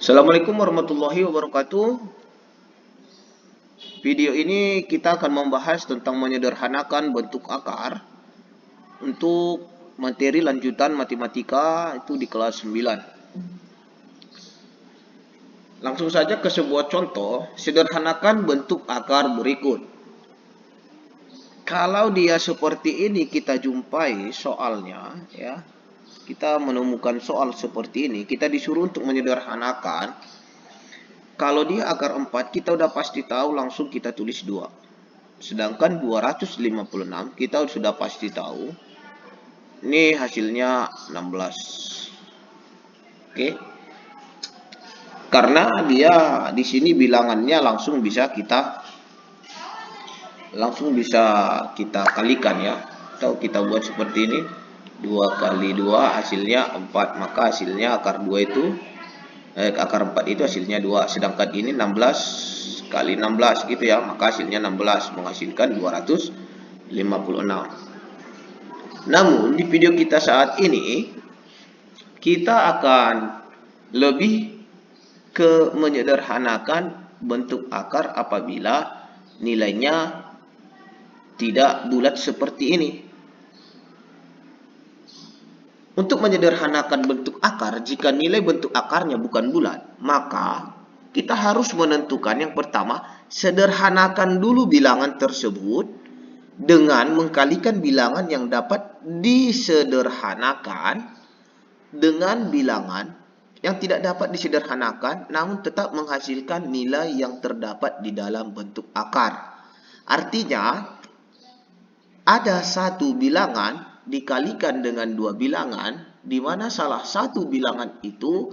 Assalamualaikum warahmatullahi wabarakatuh. Video ini kita akan membahas tentang menyederhanakan bentuk akar untuk materi lanjutan matematika itu di kelas 9. Langsung saja ke sebuah contoh, sederhanakan bentuk akar berikut. Kalau dia seperti ini kita jumpai soalnya ya. Kita menemukan soal seperti ini, kita disuruh untuk menyederhanakan. Kalau dia akar 4, kita udah pasti tahu, langsung kita tulis 2. Sedangkan 256 kita sudah pasti tahu. Ini hasilnya 16. Oke. Karena dia di sini bilangannya langsung bisa kita kalikan ya. Atau kita buat seperti ini. 2 kali 2 hasilnya 4. Maka hasilnya akar 2 itu akar 4 itu hasilnya 2. Sedangkan ini 16 kali 16 gitu ya. Maka hasilnya 16 menghasilkan 256. Namun di video kita saat ini kita akan lebih ke menyederhanakan bentuk akar apabila nilainya tidak bulat seperti ini. Untuk menyederhanakan bentuk akar, jika nilai bentuk akarnya bukan bulat, maka kita harus menentukan yang pertama, sederhanakan dulu bilangan tersebut dengan mengkalikan bilangan yang dapat disederhanakan dengan bilangan yang tidak dapat disederhanakan namun tetap menghasilkan nilai yang terdapat di dalam bentuk akar. Artinya, ada satu bilangan dikalikan dengan dua bilangan, di mana salah satu bilangan itu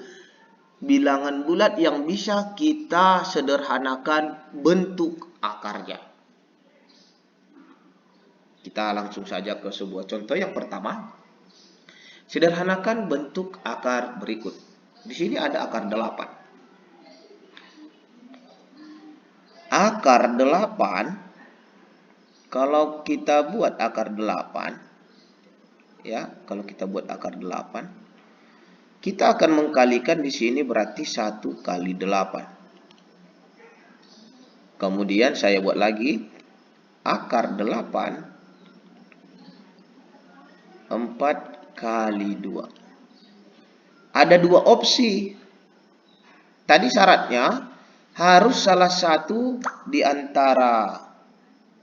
bilangan bulat yang bisa kita sederhanakan bentuk akarnya. Kita langsung saja ke sebuah contoh yang pertama. Sederhanakan bentuk akar berikut. Di sini ada akar 8. Akar 8, kalau kita buat akar 8, ya, kalau kita buat akar 8, kita akan mengkalikan di sini berarti 1 kali 8. Kemudian saya buat lagi akar 8 4 kali 2. Ada dua opsi. Tadi syaratnya harus salah satu di antara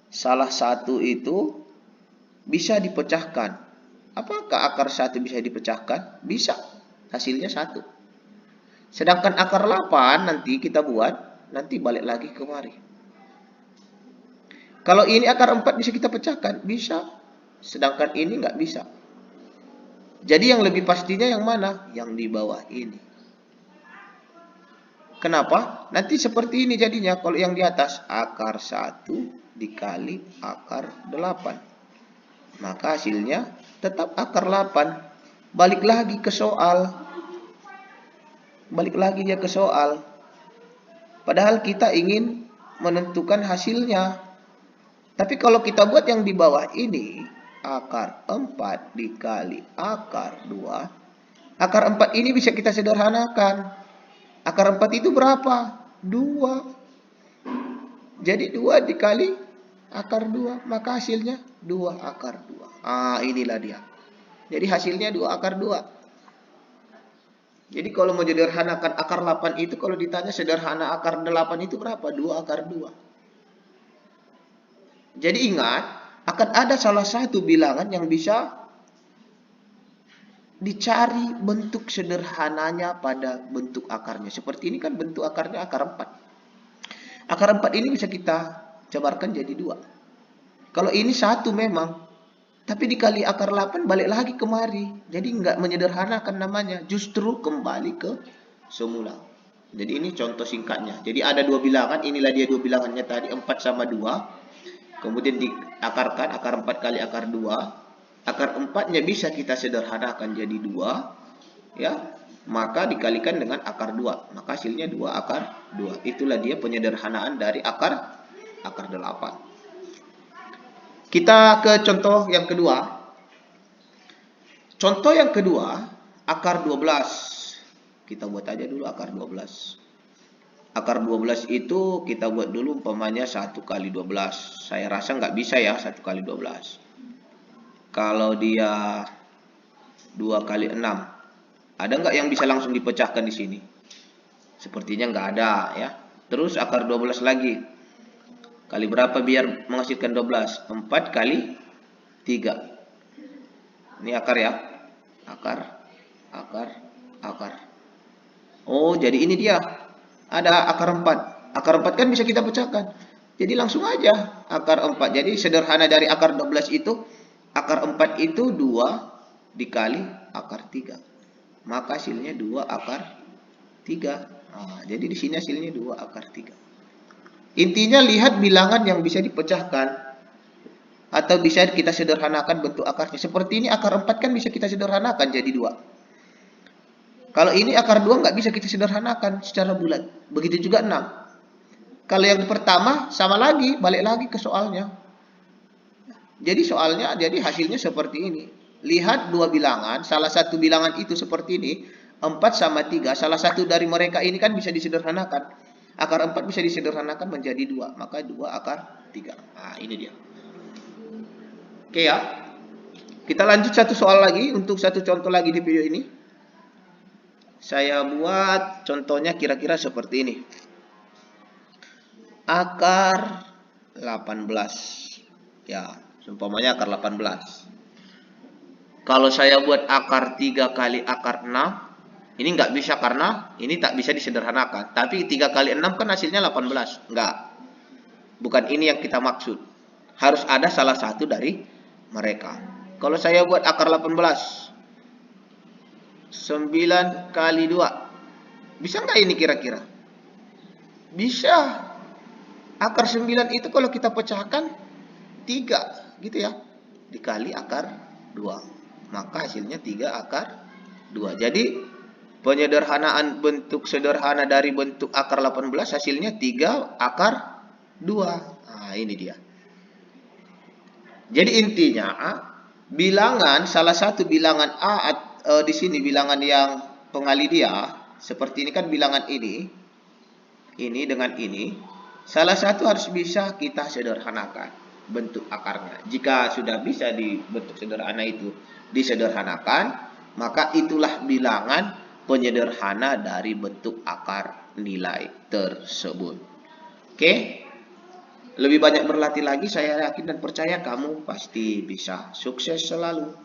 salah satu itu bisa dipecahkan. Apakah akar 1 bisa dipecahkan? Bisa. Hasilnya 1. Sedangkan akar 8 nanti kita buat, nanti balik lagi kemari. Kalau ini akar 4 bisa kita pecahkan? Bisa. Sedangkan ini nggak bisa. Jadi yang lebih pastinya yang mana? Yang di bawah ini. Kenapa? Nanti seperti ini jadinya. Kalau yang di atas, akar 1 dikali akar 8. Maka hasilnya tetap akar 8. Balik lagi ke soal. Balik lagi dia ke soal. Padahal kita ingin menentukan hasilnya. Tapi kalau kita buat yang di bawah ini, akar 4 dikali akar 2. Akar 4 ini bisa kita sederhanakan. Akar 4 itu berapa? 2. Jadi 2 dikali akar 2. Maka hasilnya 2 akar 2. Inilah dia. Jadi hasilnya 2 akar 2. Jadi kalau menyederhanakan akar 8 itu, kalau ditanya sederhana akar 8 itu berapa? 2 akar 2. Jadi ingat, akan ada salah satu bilangan yang bisa dicari bentuk sederhananya pada bentuk akarnya. Seperti ini kan bentuk akarnya akar 4. Akar 4 ini bisa kita jabarkan jadi 2. Kalau ini 1 memang, tapi dikali akar 8 balik lagi kemari. Jadi nggak menyederhanakan namanya, justru kembali ke semula. Jadi ini contoh singkatnya. Jadi ada dua bilangan, inilah dia dua bilangannya tadi, 4 sama 2. Kemudian diakarkan, akar 4 kali akar 2. Akar 4-nya bisa kita sederhanakan jadi 2. Ya, maka dikalikan dengan akar 2. Maka hasilnya 2 akar 2. Itulah dia penyederhanaan dari akar 8. Kita ke contoh yang kedua. Contoh yang kedua, akar 12. Kita buat aja dulu akar 12. Akar 12 itu kita buat dulu umpamanya 1 kali 12. Saya rasa nggak bisa ya 1 kali 12. Kalau dia 2 kali 6, ada nggak yang bisa langsung dipecahkan di sini? Sepertinya nggak ada ya. Terus akar 12 lagi. Kali berapa biar menghasilkan 12? 4 kali 3. Ini akar ya. Akar, akar, akar. Oh, jadi ini dia. Ada akar 4. Akar 4 kan bisa kita pecahkan. Jadi langsung aja akar 4. Jadi sederhana dari akar 12 itu, akar 4 itu 2 dikali akar 3. Maka hasilnya 2 akar 3. Nah, jadi di sini hasilnya 2 akar 3. Intinya lihat bilangan yang bisa dipecahkan atau bisa kita sederhanakan bentuk akarnya. Seperti ini akar 4 kan bisa kita sederhanakan jadi 2. Kalau ini akar 2 nggak bisa kita sederhanakan secara bulat. Begitu juga 6. Kalau yang pertama sama lagi, balik lagi ke soalnya. Jadi hasilnya seperti ini. Lihat dua bilangan, salah satu bilangan itu seperti ini, 4 sama 3. Salah satu dari mereka ini kan bisa disederhanakan. Akar 4 bisa disederhanakan menjadi 2. Maka 2 akar 3. Nah, ini dia. Oke ya. Kita lanjut satu soal lagi untuk satu contoh lagi di video ini. Saya buat contohnya kira-kira seperti ini. Akar 18. Ya, umpamanya akar 18. Kalau saya buat akar 3 kali akar 6, ini nggak bisa karena ini tak bisa disederhanakan. Tapi 3 kali 6 kan hasilnya 18. Nggak. Bukan ini yang kita maksud. Harus ada salah satu dari mereka. Kalau saya buat akar 18, 9 kali 2. Bisa nggak ini kira-kira? Bisa. Akar 9 itu kalau kita pecahkan 3 gitu ya. Dikali akar 2. Maka hasilnya 3 akar 2. Jadi penyederhanaan bentuk sederhana dari bentuk akar 18 hasilnya 3 akar 2. Nah, ini dia. Jadi intinya bilangan, salah satu bilangan A di sini bilangan yang pengali dia seperti ini kan bilangan ini dengan ini, salah satu harus bisa kita sederhanakan bentuk akarnya. Jika sudah bisa dibentuk sederhana itu disederhanakan, maka itulah bilangan penyederhana dari bentuk akar nilai tersebut. Oke? Lebih banyak berlatih lagi, saya yakin dan percaya kamu pasti bisa. Sukses selalu.